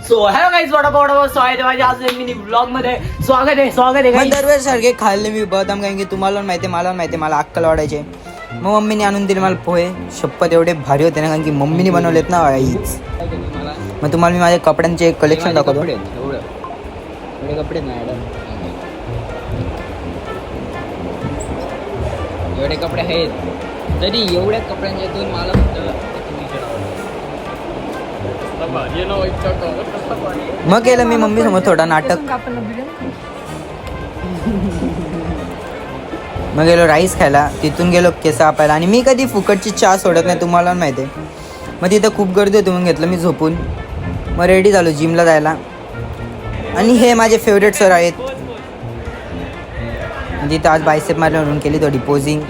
So hello guys vada pav स्वागत आहे माझ्या आज मिनी ब्लॉग मध्ये स्वागत आहे मग दरवेळेस सारखे खाल्ले मी बदाम कारण की तुम्हाला पण माहिती मला पण माहिती मला अक्कल वाढायचे. मग मम्मीने आणून दिले मला पोहे. शपथ एवढे भारी होते ना कारण की मम्मीने बनवलेत ना आईच. मग तुम्हाला मी माझ्या कपड्यांचे कलेक्शन दाखवतो. कपडे एवढे कपडे आहेत तरी एवढ्या कपड्यांच्यातून मला मग केलं मी मम्मी समोर थोडा नाटक. मग गेलो राईस खायला. तिथून गेलो केस कापायला आणि मी कधी फुकटची चहा सोडत नाही तुम्हाला माहिती आहे. मग तिथं खूप गर्दी होती म्हणून घेतलं मी झोपून. मग रेडी झालो जिमला जायला. आणि हे माझे फेवरेट सर आहेत. तिथं आज बायसेप मारले म्हणून केली थोडी पोजिंग.